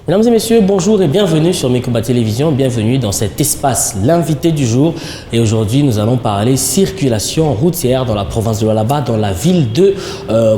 Mesdames et messieurs, bonjour et bienvenue sur Mekouba Télévision, bienvenue dans cet espace, l'invité du jour. Et aujourd'hui, nous allons parler circulation routière dans la province de Lualaba, dans la ville de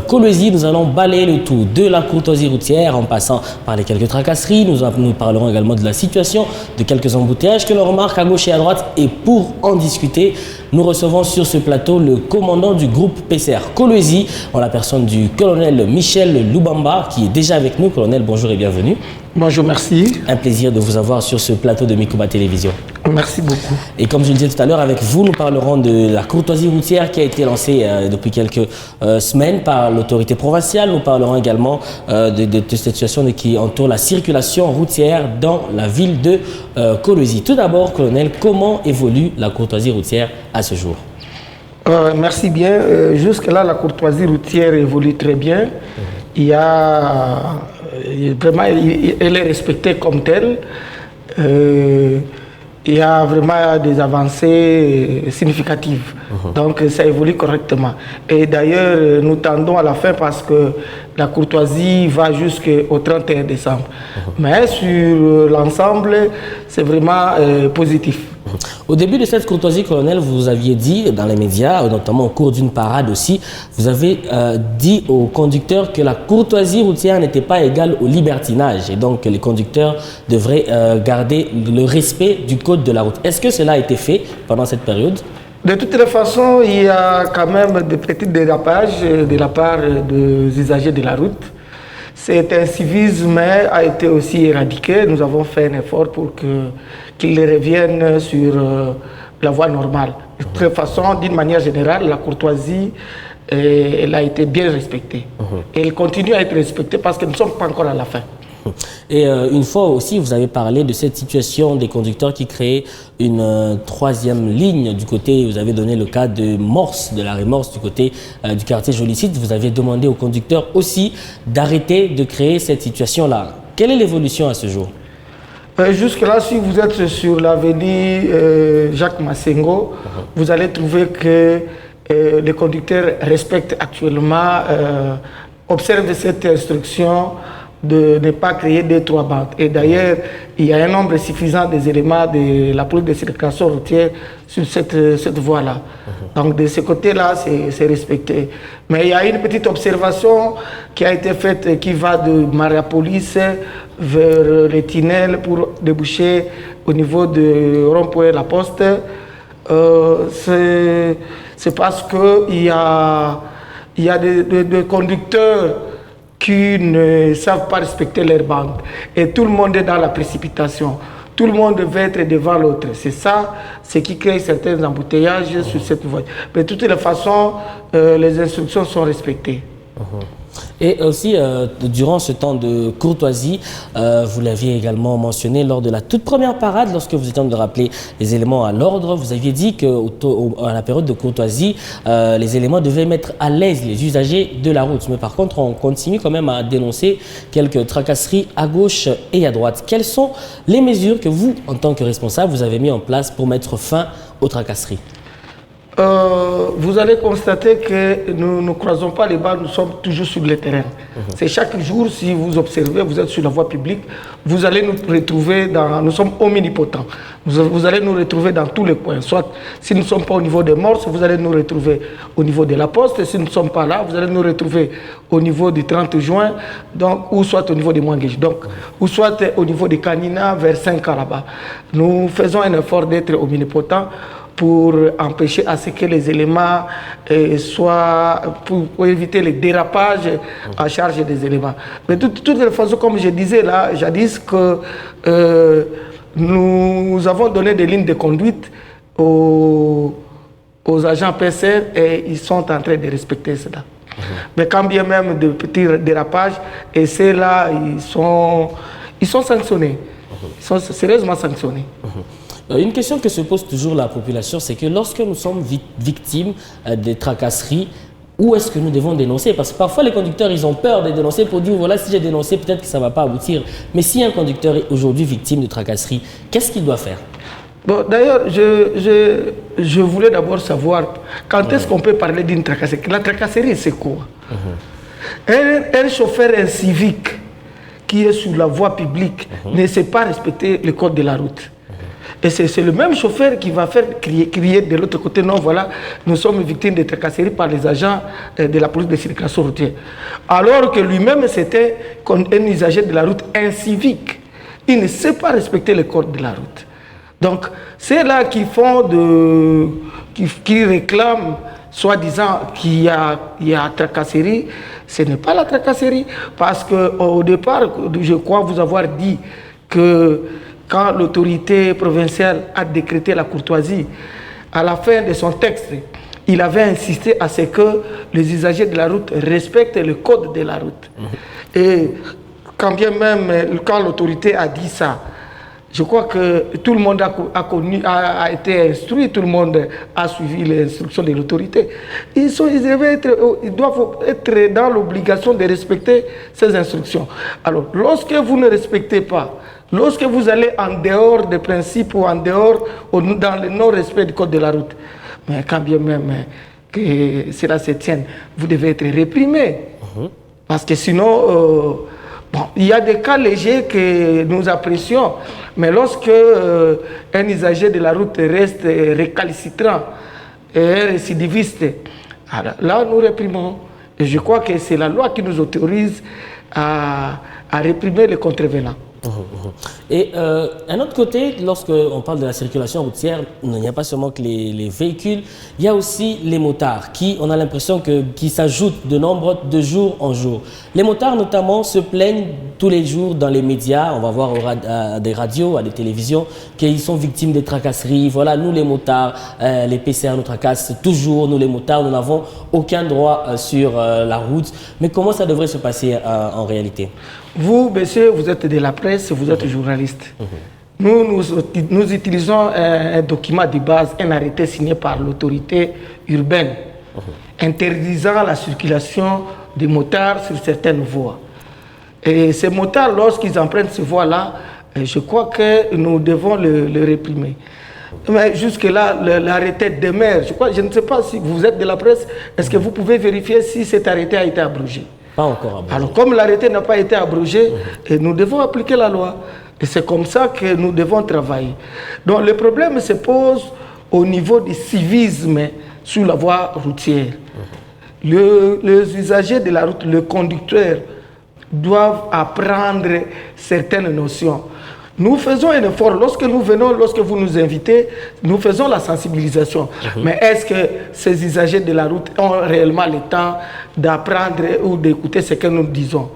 Kolwezi. Nous allons balayer le tout de la courtoisie routière en passant par les quelques tracasseries. Nous parlerons également de la situation, de quelques embouteillages que l'on remarque à gauche et à droite. Et pour en discuter, nous recevons sur ce plateau le commandant du groupe PCR Kolwezi, en la personne du colonel Michel Loubamba, qui est déjà avec nous. Colonel, bonjour et bienvenue. Bonjour, merci. Un plaisir de vous avoir sur ce plateau de Mekouba Télévision. Merci beaucoup. Et comme je le disais tout à l'heure, avec vous, nous parlerons de la courtoisie routière qui a été lancée depuis quelques semaines par l'autorité provinciale. Nous parlerons également de cette situation qui entoure la circulation routière dans la ville de Kolwezi. Tout d'abord, colonel, comment évolue la courtoisie routière à ce jour? Merci bien. Jusque-là, la courtoisie routière évolue très bien. Il y a vraiment, elle est respectée comme telle. Il y a vraiment des avancées significatives. Donc ça évolue correctement. Et d'ailleurs, nous tendons à la fin parce que la courtoisie va jusqu'au 31 décembre. Mais sur l'ensemble, c'est vraiment positif. Au début de cette courtoisie, colonel, vous aviez dit dans les médias, notamment au cours d'une parade aussi, vous avez dit aux conducteurs que la courtoisie routière n'était pas égale au libertinage et donc que les conducteurs devraient garder le respect du code de la route. Est-ce que cela a été fait pendant cette période? De toutes les façons, il y a quand même des petits dérapages de la part des usagers de la route. Cet incivisme a été aussi éradiqué. Nous avons fait un effort pour qu'ils reviennent sur la voie normale. De toute façon, d'une manière générale, la courtoisie elle a été bien respectée. Et elle continue à être respectée parce que nous ne sommes pas encore à la fin. Et une fois aussi, vous avez parlé de cette situation des conducteurs qui créaient une troisième ligne du côté, vous avez donné le cas de Morse, de l'arrêt Morse du côté du quartier Jolicite. Vous avez demandé aux conducteurs aussi d'arrêter de créer cette situation-là. Quelle est l'évolution à ce jour? Jusque-là, si vous êtes sur l'avenue Jacques Massengo, vous allez trouver que les conducteurs respectent actuellement, observent cette instruction de ne pas créer 2-3 bandes. Et d'ailleurs, il y a un nombre suffisant des éléments de la police de circulation routière sur cette voie-là. Donc de ce côté-là, c'est respecté. Mais il y a une petite observation qui a été faite qui va de Mariapolis vers les tunnels pour déboucher au niveau de rond-point La Poste. C'est parce qu'il y a des conducteurs qui ne savent pas respecter leurs bandes. Et tout le monde est dans la précipitation. Tout le monde veut être devant l'autre. C'est ça, ce qui crée certains embouteillages sur cette voie. Mais de toutes les façons, les instructions sont respectées. Et aussi, durant ce temps de courtoisie, vous l'aviez également mentionné lors de la toute première parade, lorsque vous étiez en train de rappeler les éléments à l'ordre, vous aviez dit qu'à la période de courtoisie, les éléments devaient mettre à l'aise les usagers de la route. Mais par contre, on continue quand même à dénoncer quelques tracasseries à gauche et à droite. Quelles sont les mesures que vous, en tant que responsable, vous avez mis en place pour mettre fin aux tracasseries? Vous allez constater que nous ne croisons pas les balles, nous sommes toujours sur le terrain. C'est chaque jour, si vous observez, vous êtes sur la voie publique, vous allez nous retrouver nous sommes omnipotents. Vous allez nous retrouver dans tous les coins. Soit, si nous ne sommes pas au niveau des Morses, vous allez nous retrouver au niveau de la Poste. Si nous ne sommes pas là, vous allez nous retrouver au niveau du 30 juin, donc, ou soit au niveau de Mwanguej, donc, ou soit au niveau de Kanina vers Saint-Karaba. Nous faisons un effort d'être omnipotents pour empêcher à ce que les éléments soient, pour éviter les dérapages en charge des éléments. Mais de toutes les façons, comme je disais là, jadis que nous avons donné des lignes de conduite aux agents PCR et ils sont en train de respecter cela. Mais quand bien même de petits dérapages, et ceux-là, ils sont sanctionnés. Ils sont sérieusement sanctionnés. Une question que se pose toujours la population, c'est que lorsque nous sommes victimes des tracasseries, où est-ce que nous devons dénoncer? Parce que parfois les conducteurs, ils ont peur de dénoncer pour dire, voilà, si j'ai dénoncé, peut-être que ça ne va pas aboutir. Mais si un conducteur est aujourd'hui victime de tracasserie, qu'est-ce qu'il doit faire? Bon, d'ailleurs, je voulais d'abord savoir, quand est-ce qu'on peut parler d'une tracasserie? La tracasserie, c'est quoi? Un chauffeur civique qui est sur la voie publique ne sait pas respecter le code de la route. Et c'est le même chauffeur qui va faire crier de l'autre côté, non, voilà, nous sommes victimes de tracasseries par les agents de la police de circulation routière. Alors que lui-même, c'était un usager de la route incivique. Il ne sait pas respecter le code de la route. Donc, c'est là qui réclament, soi-disant, qu'il y a tracasserie. Ce n'est pas la tracasserie, parce qu'au départ, je crois vous avoir dit que quand l'autorité provinciale a décrété la courtoisie, à la fin de son texte, il avait insisté à ce que les usagers de la route respectent le code de la route. Et quand bien même, quand l'autorité a dit ça, je crois que tout le monde a été instruit, tout le monde a suivi les instructions de l'autorité. Ils doivent être dans l'obligation de respecter ces instructions. Alors, lorsque vous ne respectez pas, lorsque vous allez en dehors des principes ou en dehors, dans le non-respect du code de la route, mais quand bien même que cela se tienne, vous devez être réprimé. Parce que sinon, il y a des cas légers que nous apprécions, mais lorsque un usager de la route reste récalcitrant et récidiviste, alors là nous réprimons. Et je crois que c'est la loi qui nous autorise à réprimer les contrevenants. Et un autre côté, lorsqu'on parle de la circulation routière, il n'y a pas seulement que les véhicules, il y a aussi les motards qui, on a l'impression qu'ils s'ajoutent de nombre de jour en jour. Les motards notamment se plaignent tous les jours dans les médias, on va voir à des radios, à des télévisions, qu'ils sont victimes de tracasseries. Voilà, nous les motards, les PCR nous tracassent toujours, nous les motards, nous n'avons aucun droit sur la route. Mais comment ça devrait se passer en réalité? Vous, monsieur, vous êtes de la presse, vous êtes journaliste. Nous utilisons un document de base, un arrêté signé par l'autorité urbaine, interdisant la circulation des motards sur certaines voies. Et ces motards, lorsqu'ils empruntent ces voies-là, je crois que nous devons le réprimer. Mais jusque-là, l'arrêté demeure. Je ne sais pas si vous êtes de la presse, est-ce que vous pouvez vérifier si cet arrêté a été abrogé? Pas encore abrogé. Alors, comme l'arrêté n'a pas été abrogé, et nous devons appliquer la loi. Et c'est comme ça que nous devons travailler. Donc, le problème se pose au niveau du civisme sur la voie routière. Les usagers de la route, le conducteur, doivent apprendre certaines notions. Nous faisons un effort. Lorsque nous venons, lorsque vous nous invitez, nous faisons la sensibilisation. Mais est-ce que ces usagers de la route ont réellement le temps d'apprendre ou d'écouter ce que nous disons?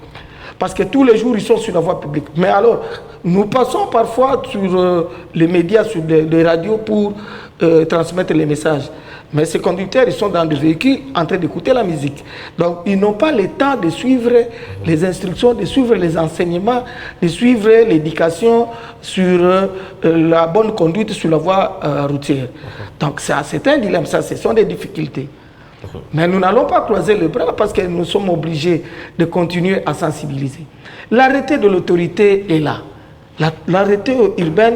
Parce que tous les jours, ils sont sur la voie publique. Mais alors, nous passons parfois sur les médias, sur les radios pour transmettre les messages. Mais ces conducteurs, ils sont dans des véhicules en train d'écouter la musique. Donc, ils n'ont pas le temps de suivre les instructions, de suivre les enseignements, de suivre l'éducation sur la bonne conduite sur la voie routière. Donc, c'est un dilemme, ça, ce sont des difficultés. Mais nous n'allons pas croiser les bras parce que nous sommes obligés de continuer à sensibiliser. L'arrêté de l'autorité est là. L'arrêté urbain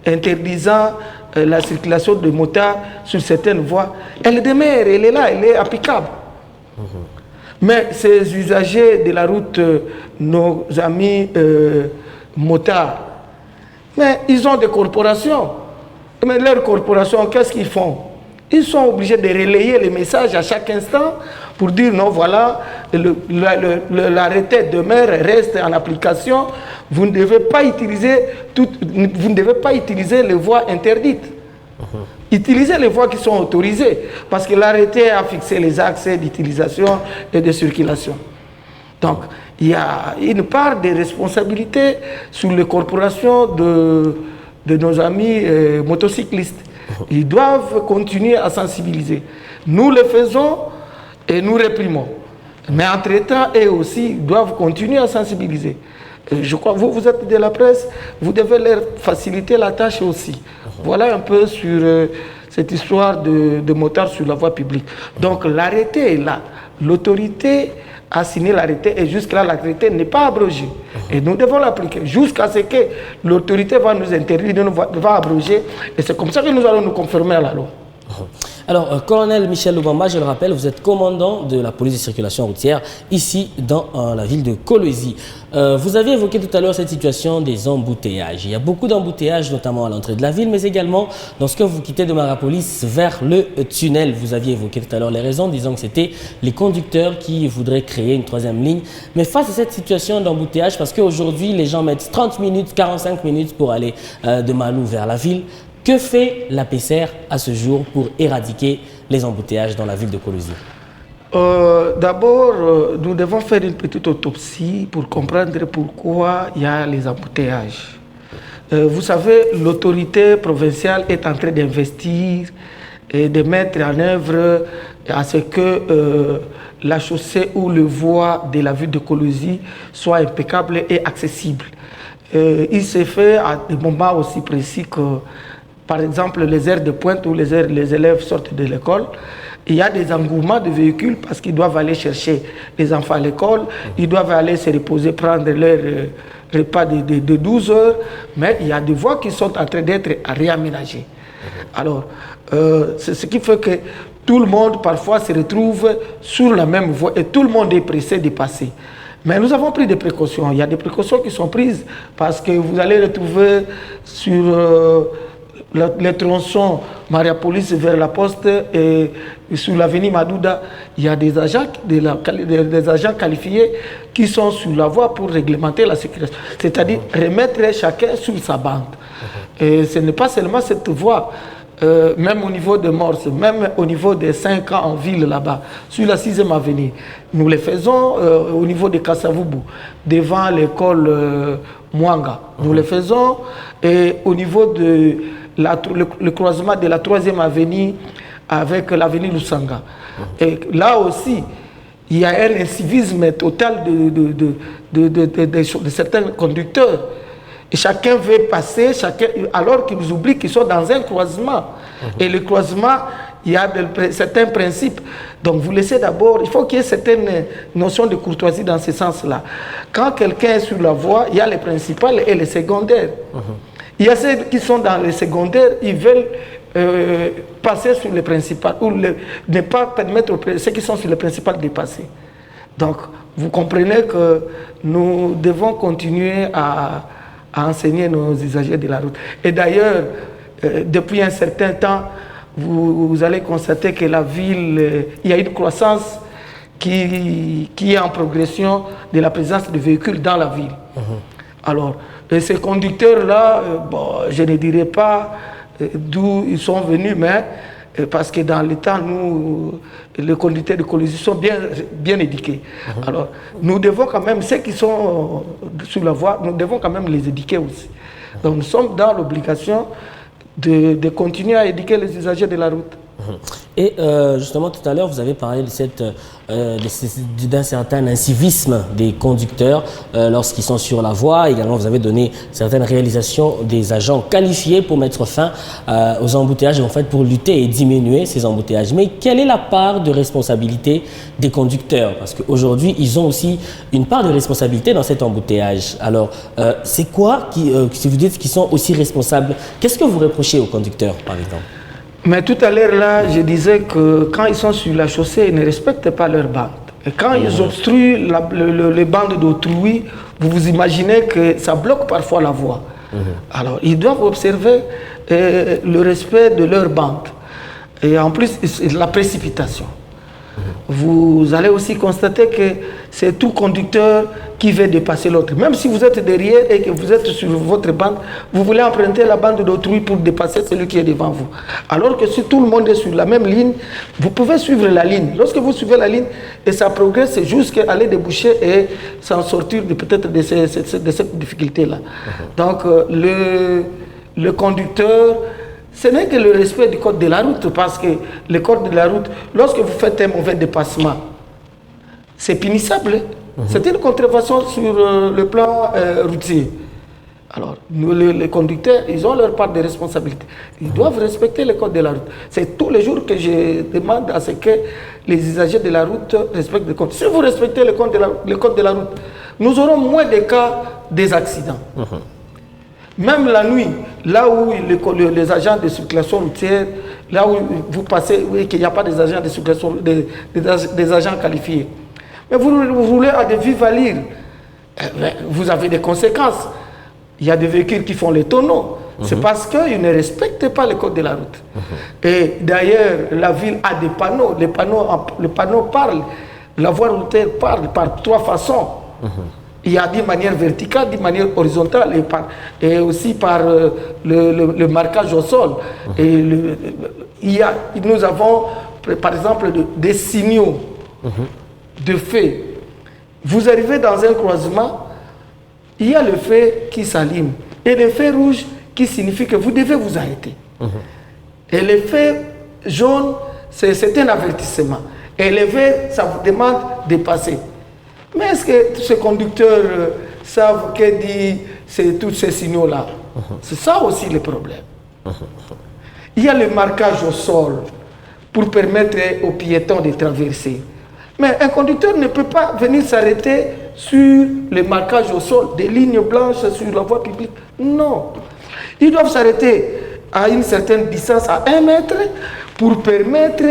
interdisant la circulation de motards sur certaines voies, elle demeure, elle est là, elle est applicable. Mais ces usagers de la route, nos amis motards, mais ils ont des corporations. Mais leurs corporations, qu'est-ce qu'ils font? Ils sont obligés de relayer les messages à chaque instant pour dire non, voilà, l'arrêté demeure, reste en application. Vous ne devez pas utiliser les voies interdites. Utilisez les voies qui sont autorisées, parce que l'arrêté a fixé les axes d'utilisation et de circulation. Donc, il y a une part de responsabilité sur les corporations de nos amis motocyclistes. Ils doivent continuer à sensibiliser. Nous le faisons et nous réprimons. Mais entre-temps, eux aussi doivent continuer à sensibiliser. Je crois que vous êtes de la presse, vous devez leur faciliter la tâche aussi. Voilà un peu sur cette histoire de motards sur la voie publique. Donc l'arrêté est là. L'autorité a signé l'arrêté et jusque-là, l'arrêté n'est pas abrogé. Et nous devons l'appliquer jusqu'à ce que l'autorité va nous interdire, va abroger. Et c'est comme ça que nous allons nous conformer à la loi. Alors, colonel Michel Lubamba, je le rappelle, vous êtes commandant de la police de circulation routière ici dans la ville de Kolwezi. Vous avez évoqué tout à l'heure cette situation des embouteillages. Il y a beaucoup d'embouteillages, notamment à l'entrée de la ville, mais également lorsque vous quittez de Marapolis vers le tunnel. Vous aviez évoqué tout à l'heure les raisons, disant que c'était les conducteurs qui voudraient créer une troisième ligne. Mais face à cette situation d'embouteillage, parce qu'aujourd'hui, les gens mettent 30 minutes, 45 minutes pour aller de Malou vers la ville, que fait la PCR à ce jour pour éradiquer les embouteillages dans la ville de Kolwezi? D'abord, nous devons faire une petite autopsie pour comprendre pourquoi il y a les embouteillages. Vous savez, l'autorité provinciale est en train d'investir et de mettre en œuvre à ce que la chaussée ou le voie de la ville de Kolwezi soit impeccable et accessible. Il s'est fait à des moments aussi précis que, par exemple, les heures de pointe où les élèves sortent de l'école, il y a des engouements de véhicules parce qu'ils doivent aller chercher les enfants à l'école, ils doivent aller se reposer, prendre leur repas de 12 heures, mais il y a des voies qui sont en train d'être réaménagées. Alors, c'est ce qui fait que tout le monde parfois se retrouve sur la même voie et tout le monde est pressé de passer. Mais nous avons pris des précautions. Il y a des précautions qui sont prises parce que vous allez retrouver sur les tronçons Mariapolis vers la Poste et sur l'avenue Madouda, il y a des agents, des agents qualifiés qui sont sur la voie pour réglementer la sécurité. C'est-à-dire remettre chacun sur sa bande. Et ce n'est pas seulement cette voie. Même au niveau de Morse, même au niveau des 5 ans en ville là-bas, sur la 6e avenue. Nous les faisons au niveau de Kasavubu, devant l'école Mwanga. Nous les faisons et au niveau de le croisement de la 3e avenue avec l'avenue Lusanga. Et là aussi, il y a un incivisme total de certains conducteurs. Et chacun veut passer, alors qu'ils oublient qu'ils sont dans un croisement. Et le croisement, il y a certains principes. Donc vous laissez d'abord, il faut qu'il y ait certaines notions de courtoisie dans ce sens-là. Quand quelqu'un est sur la voie, il y a les principales et les secondaires. Il y a ceux qui sont dans les secondaires, ils veulent passer sur les principales ou ne pas permettre ceux qui sont sur les principales de passer. Donc vous comprenez que nous devons continuer à enseigner nos usagers de la route. Et d'ailleurs, depuis un certain temps, vous allez constater que la ville, il y a une croissance qui est en progression de la présence de véhicules dans la ville. Alors, ces conducteurs-là, je ne dirais pas d'où ils sont venus, mais parce que dans le temps, nous, les conducteurs de Kolwezi sont bien éduqués. Alors, nous devons quand même, ceux qui sont sur la voie, nous devons quand même les éduquer aussi. Donc, nous sommes dans l'obligation de continuer à éduquer les usagers de la route. Et justement, tout à l'heure, vous avez parlé d'un certain incivisme des conducteurs lorsqu'ils sont sur la voie. Également, vous avez donné certaines réalisations des agents qualifiés pour mettre fin aux embouteillages, en fait, pour lutter et diminuer ces embouteillages. Mais quelle est la part de responsabilité des conducteurs? Parce qu'aujourd'hui, ils ont aussi une part de responsabilité dans cet embouteillage. Alors, c'est quoi, si vous dites qu'ils sont aussi responsables, qu'est-ce que vous reprochez aux conducteurs, par exemple? Mais tout à l'heure, là, je disais que quand ils sont sur la chaussée, ils ne respectent pas leur bande. Et quand ils obstruent les bandes d'autrui, vous imaginez que ça bloque parfois la voie. Alors, ils doivent observer le respect de leur bande. Et en plus, la précipitation. Vous allez aussi constater que c'est tout conducteur qui veut dépasser l'autre. Même si vous êtes derrière et que vous êtes sur votre bande, vous voulez emprunter la bande d'autrui pour dépasser celui qui est devant vous. Alors que si tout le monde est sur la même ligne, vous pouvez suivre la ligne. Lorsque vous suivez la ligne, et ça progresse jusqu'à aller déboucher et s'en sortir peut-être de cette difficulté-là. Donc le conducteur, ce n'est que le respect du code de la route, parce que le code de la route, lorsque vous faites un mauvais dépassement, c'est punissable. C'est une contrefaçon sur le plan routier. Alors, les conducteurs, ils ont leur part de responsabilité. Ils doivent respecter le code de la route. C'est tous les jours que je demande à ce que les usagers de la route respectent le code. Si vous respectez le code de la route, nous aurons moins de cas des accidents. Même la nuit, là où les agents de circulation routière, là où vous passez, oui, qu'il n'y a pas des agents de circulation, des agents qualifiés. Mais vous roulez à de vives allures, vous avez des conséquences. Il y a des véhicules qui font les tonneaux. C'est parce qu'ils ne respectent pas le code de la route. Et d'ailleurs, la ville a des panneaux. Le panneau parle, la voie routière parle par 3 façons. Il y a d'une manière verticale, d'une manière horizontale et aussi par le marquage au sol. Et nous avons, par exemple, des signaux de feu. Vous arrivez dans un croisement, il y a le feu qui s'allume et le feu rouge qui signifie que vous devez vous arrêter. Et le feu jaune, c'est un avertissement. Et le vert, ça vous demande de passer. Mais est-ce que ces conducteurs savent que dit tous ces signaux-là? C'est ça aussi le problème. Il y a le marquage au sol pour permettre aux piétons de traverser. Mais un conducteur ne peut pas venir s'arrêter sur le marquage au sol, des lignes blanches sur la voie publique. Non. Ils doivent s'arrêter à une certaine distance, à 1 mètre, pour permettre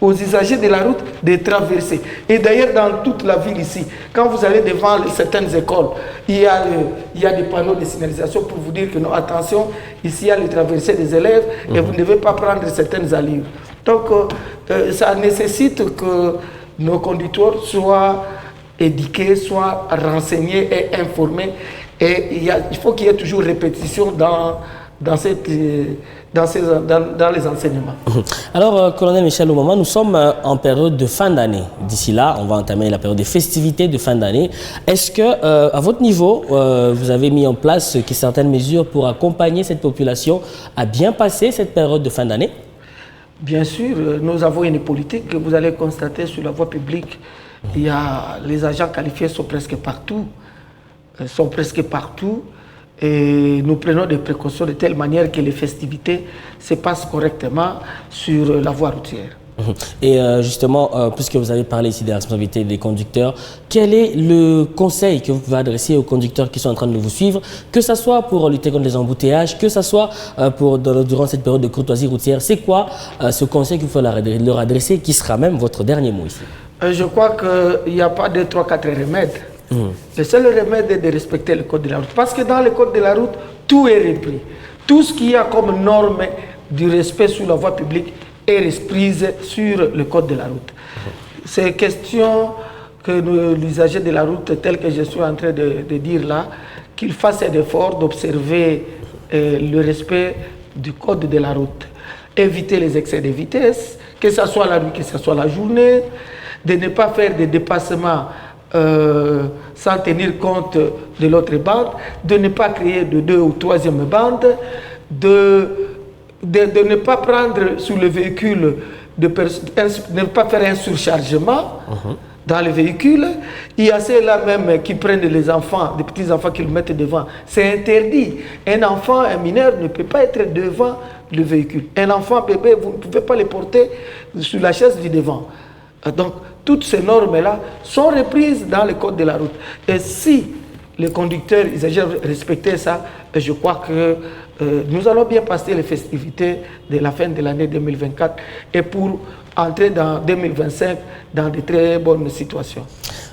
aux usagers de la route de traverser. Et d'ailleurs, dans toute la ville ici, quand vous allez devant certaines écoles, il y a des panneaux de signalisation pour vous dire que non, attention, ici il y a les traversées des élèves et vous ne devez pas prendre certaines allures. Donc, ça nécessite que nos conducteurs soient éduqués, soient renseignés et informés. Et il faut qu'il y ait toujours répétition dans les enseignements. Alors, colonel Michel Loumama, nous sommes en période de fin d'année. D'ici là, on va entamer la période des festivités de fin d'année. Est-ce que, à votre niveau, vous avez mis en place certaines mesures pour accompagner cette population à bien passer cette période de fin d'année? Bien sûr, nous avons une politique que vous allez constater sur la voie publique. Les agents qualifiés sont presque partout. Et nous prenons des précautions de telle manière que les festivités se passent correctement sur la voie routière. Et justement, puisque vous avez parlé ici des responsabilités des conducteurs, quel est le conseil que vous pouvez adresser aux conducteurs qui sont en train de vous suivre, que ce soit pour lutter contre les embouteillages, que ce soit durant cette période de courtoisie routière? C'est quoi ce conseil que vous pouvez leur adresser, qui sera même votre dernier mot ici? Je crois qu'il n'y a pas 2, 3, 4 remèdes. Le seul remède est de respecter le code de la route. Parce que dans le code de la route, tout est repris. Tout ce qu'il y a comme norme du respect sur la voie publique est reprise sur le code de la route. C'est question que l'usager de la route, tel que je suis en train de dire là, qu'il fasse un effort d'observer le respect du code de la route. Éviter les excès de vitesse, que ce soit la nuit, que ce soit la journée, de ne pas faire des dépassements sans tenir compte de l'autre bande, de ne pas créer de 2e ou 3e bande, de ne pas prendre sur le véhicule, de ne pas faire un surchargement dans le véhicule. Il y a ceux-là même qui prennent les enfants, des petits-enfants qui le mettent devant. C'est interdit. Un enfant, un mineur ne peut pas être devant le véhicule. Un enfant bébé, vous ne pouvez pas le porter sur la chaise du devant. Donc, toutes ces normes-là sont reprises dans le code de la route. Et si les conducteurs respectaient ça, je crois que nous allons bien passer les festivités de la fin de l'année 2024 et pour entrer dans 2025 dans de très bonnes situations.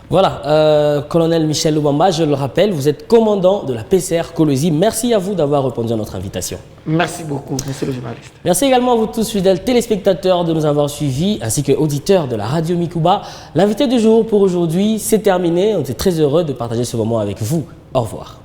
Voilà, colonel Michel Loumama, je le rappelle, vous êtes commandant de la PCR Kolwezi. Merci à vous d'avoir répondu à notre invitation. Merci beaucoup, monsieur le journaliste. Merci également à vous tous, fidèles téléspectateurs, de nous avoir suivis, ainsi que auditeurs de la radio Mikuba. L'invité du jour pour aujourd'hui, c'est terminé. On était très heureux de partager ce moment avec vous. Au revoir.